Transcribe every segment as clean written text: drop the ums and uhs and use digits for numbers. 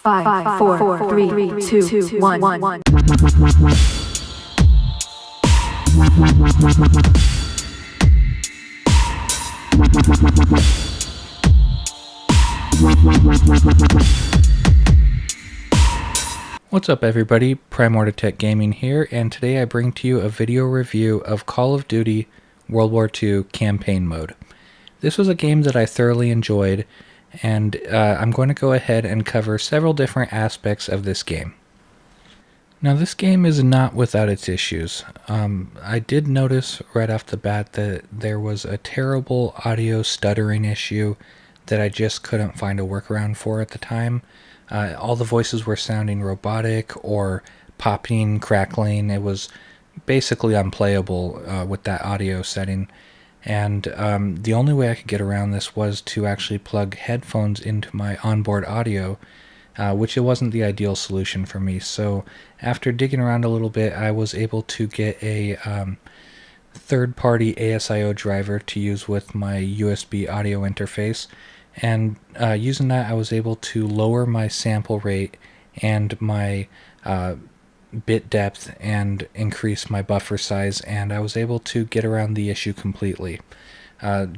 5, 4, 3, 2, 1. What's up everybody, Primorditek Gaming here, and today I bring to you a video review of Call of Duty World War II Campaign Mode. This was a game that I thoroughly enjoyed, and I'm going to go ahead and cover several different aspects of this game. Now this game is not without its issues. I did notice right off the bat that there was a terrible audio stuttering issue that I just couldn't find a workaround for at the time. All the voices were sounding robotic or popping, crackling. It was basically unplayable with that audio setting. And the only way I could get around this was to actually plug headphones into my onboard audio, which it wasn't the ideal solution for me. So after digging around a little bit, I was able to get a third-party ASIO driver to use with my USB audio interface. And using that, I was able to lower my sample rate and my bit depth and increase my buffer size, and I was able to get around the issue completely.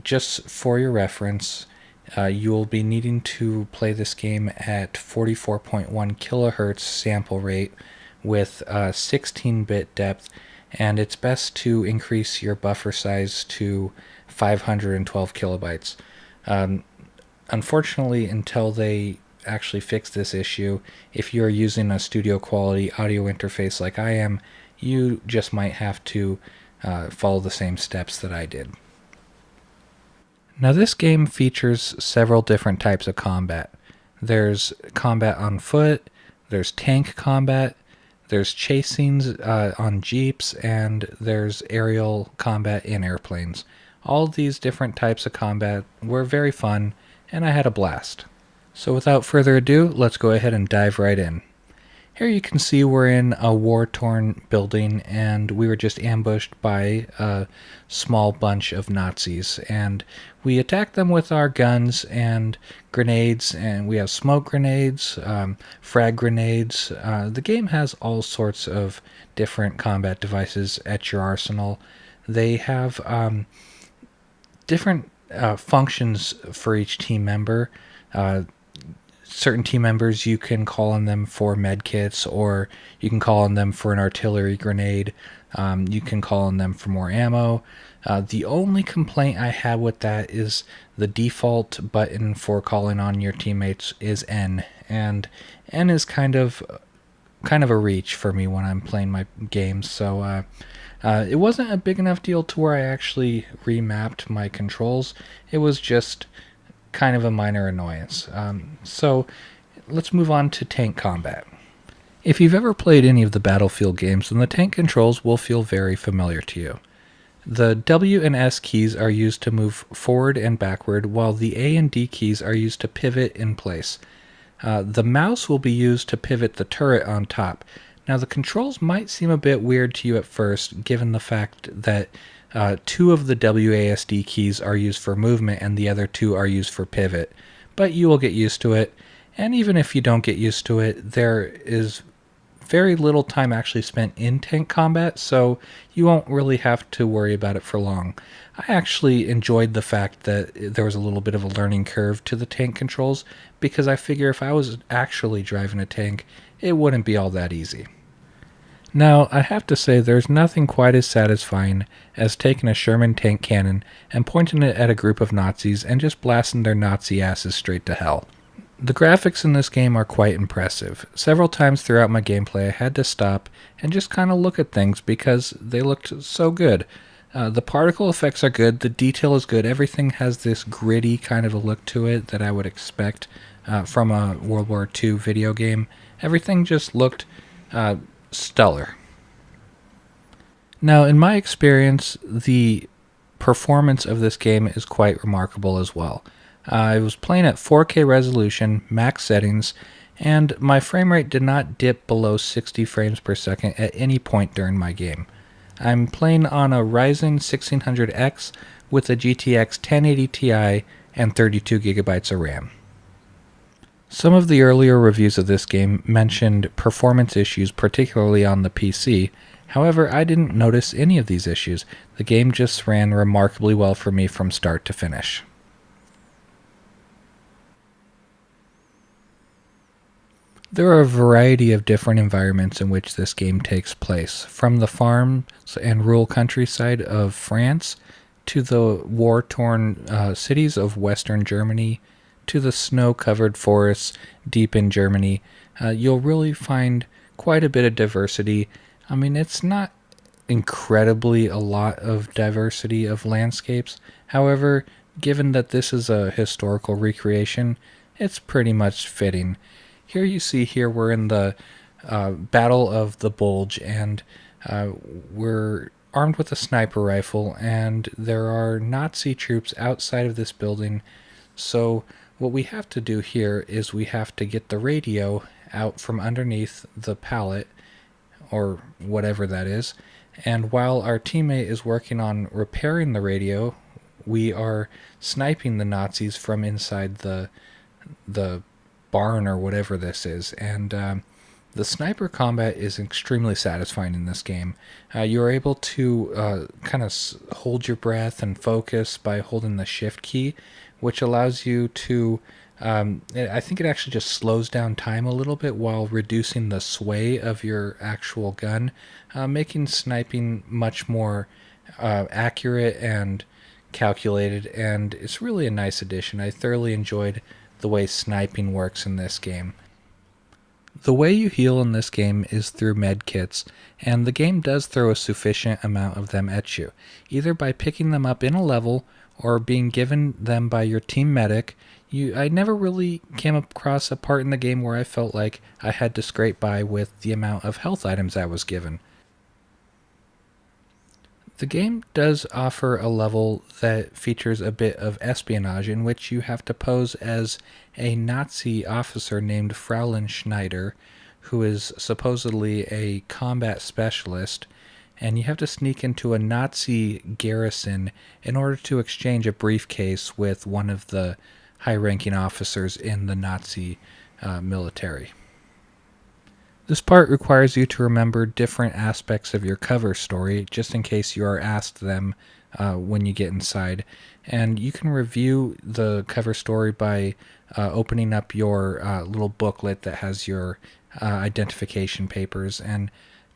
Just for your reference, you will be needing to play this game at 44.1 kilohertz sample rate with 16-bit depth, and it's best to increase your buffer size to 512 kilobytes. Unfortunately, until they actually fix this issue, if you're using a studio quality audio interface like I am, you just might have to follow the same steps that I did. Now this game features several different types of combat. There's combat on foot, there's tank combat, there's chasings on jeeps, and there's aerial combat in airplanes. All of these different types of combat were very fun, and I had a blast. So without further ado, let's go ahead and dive right in. Here you can see we're in a war-torn building, and we were just ambushed by a small bunch of Nazis, and we attacked them with our guns and grenades, and we have smoke grenades, frag grenades. The game has all sorts of different combat devices at your arsenal. They have different functions for each team member. Certain team members, you can call on them for medkits, or you can call on them for an artillery grenade. You can call on them for more ammo. The only complaint I have with that is the default button for calling on your teammates is N, and N is kind of a reach for me when I'm playing my games. So it wasn't a big enough deal to where I actually remapped my controls. It was just kind of a minor annoyance. So let's move on to tank combat. If you've ever played any of the Battlefield games, then the tank controls will feel very familiar to you. The W and S keys are used to move forward and backward, while the A and D keys are used to pivot in place. The mouse will be used to pivot the turret on top. Now the controls might seem a bit weird to you at first, given the fact that two of the WASD keys are used for movement and the other two are used for pivot, but you will get used to it. And even if you don't get used to it, there is very little time actually spent in tank combat, so you won't really have to worry about it for long. I actually enjoyed the fact that there was a little bit of a learning curve to the tank controls, because I figure if I was actually driving a tank, it wouldn't be all that easy. Now, I have to say there's nothing quite as satisfying as taking a Sherman tank cannon and pointing it at a group of Nazis and just blasting their Nazi asses straight to hell. The graphics in this game are quite impressive. Several times throughout my gameplay I had to stop and just kind of look at things because they looked so good. The particle effects are good, the detail is good, everything has this gritty kind of a look to it that I would expect from a World War II video game. Everything just looked stellar. Now, in my experience, the performance of this game is quite remarkable as well. I was playing at 4K resolution, max settings, and my frame rate did not dip below 60 frames per second at any point during my game. I'm playing on a Ryzen 1600X with a GTX 1080 Ti and 32 gigabytes of RAM. Some of the earlier reviews of this game mentioned performance issues, particularly on the PC. However, I didn't notice any of these issues. The game just ran remarkably well for me from start to finish. There are a variety of different environments in which this game takes place, from the farms and rural countryside of France to the war-torn cities of western Germany to the snow-covered forests deep in Germany. You'll really find quite a bit of diversity. I mean, it's not incredibly a lot of diversity of landscapes. However, given that this is a historical recreation, it's pretty much fitting. Here you see here we're in the Battle of the Bulge, and we're armed with a sniper rifle, and there are Nazi troops outside of this building. So what we have to do here is we have to get the radio out from underneath the pallet, or whatever that is, and while our teammate is working on repairing the radio, we are sniping the Nazis from inside the barn or whatever this is. And the sniper combat is extremely satisfying in this game. You're able to kind of hold your breath and focus by holding the shift key, which allows you to I think it actually just slows down time a little bit while reducing the sway of your actual gun, making sniping much more accurate and calculated, and it's really a nice addition. I thoroughly enjoyed the way sniping works in this game. The way you heal in this game is through med kits, and the game does throw a sufficient amount of them at you, either by picking them up in a level or being given them by your team medic. I never really came across a part in the game where I felt like I had to scrape by with the amount of health items I was given. The game does offer a level that features a bit of espionage, in which you have to pose as a Nazi officer named Fraulein Schneider, who is supposedly a combat specialist, and you have to sneak into a Nazi garrison in order to exchange a briefcase with one of the high-ranking officers in the Nazi military. This part requires you to remember different aspects of your cover story, just in case you are asked them when you get inside. And you can review the cover story by opening up your little booklet that has your identification papers. And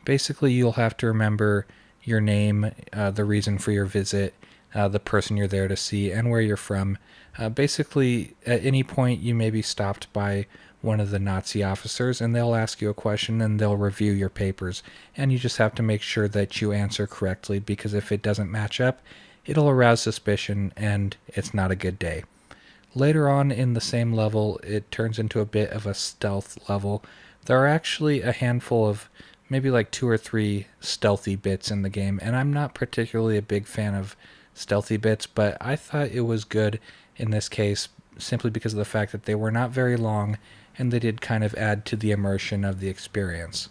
basically you'll have to remember your name, the reason for your visit, the person you're there to see, and where you're from. Basically, at any point you may be stopped by one of the Nazi officers, and they'll ask you a question, and they'll review your papers, and you just have to make sure that you answer correctly, because if it doesn't match up, it'll arouse suspicion, and it's not a good day. Later on in the same level, it turns into a bit of a stealth level. There are actually a handful of maybe like 2 or 3 stealthy bits in the game, and I'm not particularly a big fan of stealthy bits, but I thought it was good in this case simply because of the fact that they were not very long, and they did kind of add to the immersion of the experience.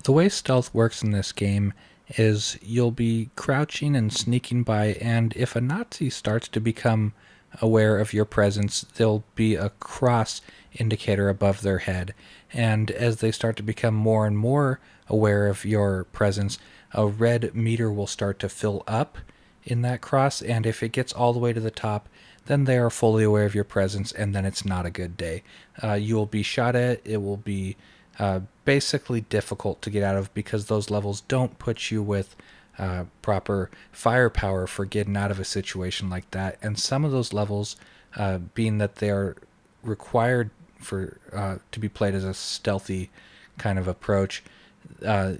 The way stealth works in this game is you'll be crouching and sneaking by, and if a Nazi starts to become aware of your presence, there'll be a cross indicator above their head, and as they start to become more and more aware of your presence, a red meter will start to fill up in that cross, and if it gets all the way to the top, then they are fully aware of your presence, and then it's not a good day. You will be shot at. It will be basically difficult to get out of, because those levels don't put you with proper firepower for getting out of a situation like that. And some of those levels, being that they are required for to be played as a stealthy kind of approach,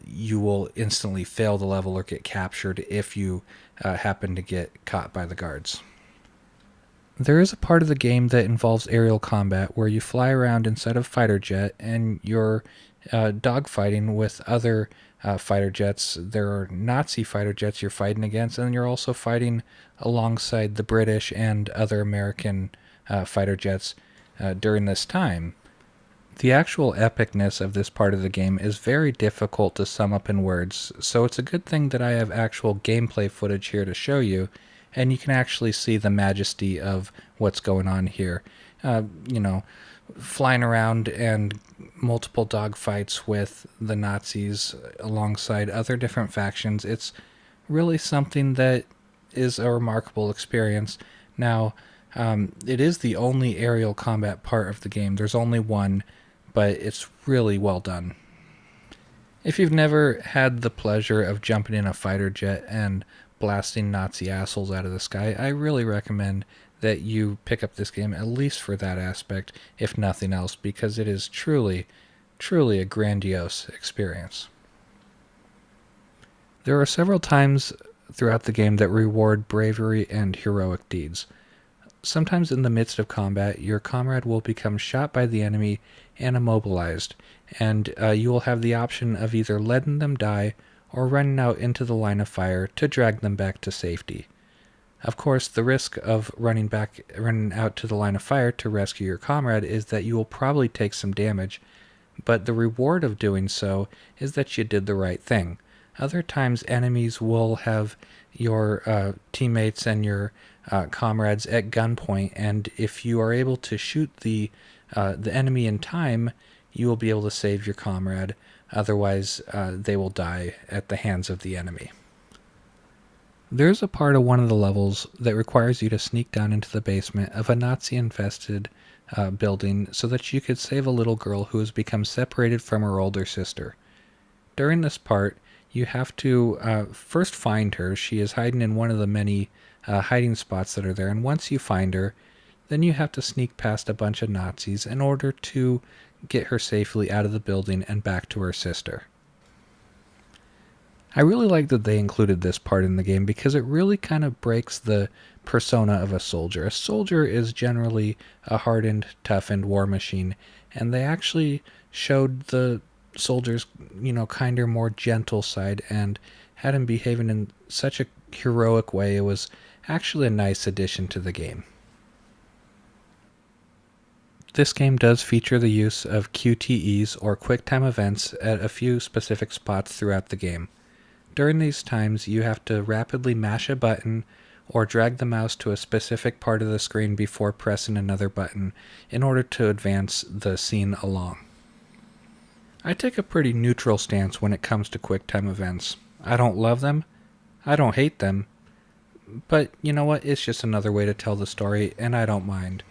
you will instantly fail the level or get captured if you happen to get caught by the guards. There is a part of the game that involves aerial combat where you fly around inside of fighter jet, and you're dogfighting with other fighter jets. There are Nazi fighter jets you're fighting against, and you're also fighting alongside the British and other American fighter jets during this time. The actual epicness of this part of the game is very difficult to sum up in words, so it's a good thing that I have actual gameplay footage here to show you, and you can actually see the majesty of what's going on here. flying around and multiple dogfights with the Nazis alongside other different factions. It's really something that is a remarkable experience. Now, it is the only aerial combat part of the game. There's only one, but it's really well done. If you've never had the pleasure of jumping in a fighter jet and blasting Nazi assholes out of the sky, I really recommend that you pick up this game, at least for that aspect, if nothing else, because it is truly, truly a grandiose experience. There are several times throughout the game that reward bravery and heroic deeds. Sometimes in the midst of combat, your comrade will become shot by the enemy and immobilized, and you will have the option of either letting them die or running out into the line of fire to drag them back to safety. Of course, the risk of running out to the line of fire to rescue your comrade is that you will probably take some damage, but the reward of doing so is that you did the right thing. Other times, enemies will have your teammates and your comrades at gunpoint, and if you are able to shoot the enemy in time, you will be able to save your comrade. Otherwise, they will die at the hands of the enemy. There's a part of one of the levels that requires you to sneak down into the basement of a Nazi-infested building so that you could save a little girl who has become separated from her older sister. During this part, you have to first find her. She is hiding in one of the many hiding spots that are there, and once you find her, then you have to sneak past a bunch of Nazis in order to get her safely out of the building and back to her sister. I really like that they included this part in the game because it really kind of breaks the persona of a soldier. A soldier is generally a hardened, toughened war machine, and they actually showed the soldiers, kinder, more gentle side and had him behaving in such a heroic way. It was actually a nice addition to the game. This game does feature the use of QTEs or QuickTime events at a few specific spots throughout the game. During these times, you have to rapidly mash a button or drag the mouse to a specific part of the screen before pressing another button in order to advance the scene along. I take a pretty neutral stance when it comes to QuickTime events. I don't love them, I don't hate them, but you know what, it's just another way to tell the story, and I don't mind.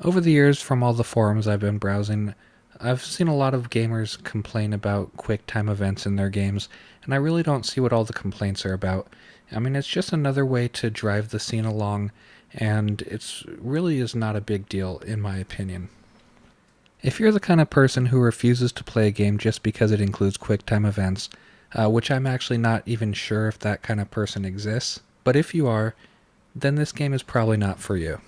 Over the years, from all the forums I've been browsing, I've seen a lot of gamers complain about QuickTime events in their games, and I really don't see what all the complaints are about. I mean, it's just another way to drive the scene along, and it's really is not a big deal, in my opinion. If you're the kind of person who refuses to play a game just because it includes QuickTime events, which I'm actually not even sure if that kind of person exists, but if you are, then this game is probably not for you.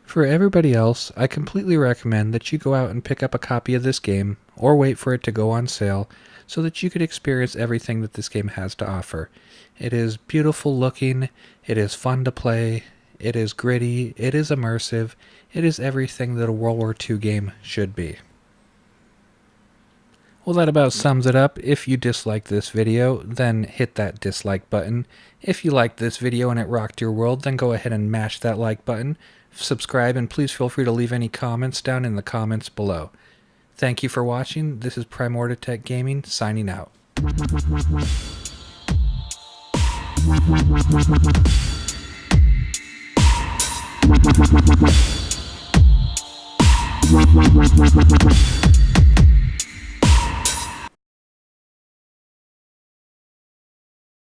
For everybody else, I completely recommend that you go out and pick up a copy of this game, or wait for it to go on sale, so that you could experience everything that this game has to offer. It is beautiful looking, it is fun to play, it is gritty, it is immersive, it is everything that a World War II game should be. Well, that about sums it up. If you disliked this video, then hit that dislike button. If you liked this video and it rocked your world, then go ahead and mash that like button. Subscribe, and please feel free to leave any comments down in the comments below. Thank you for watching. This is Primorditek Gaming, signing out.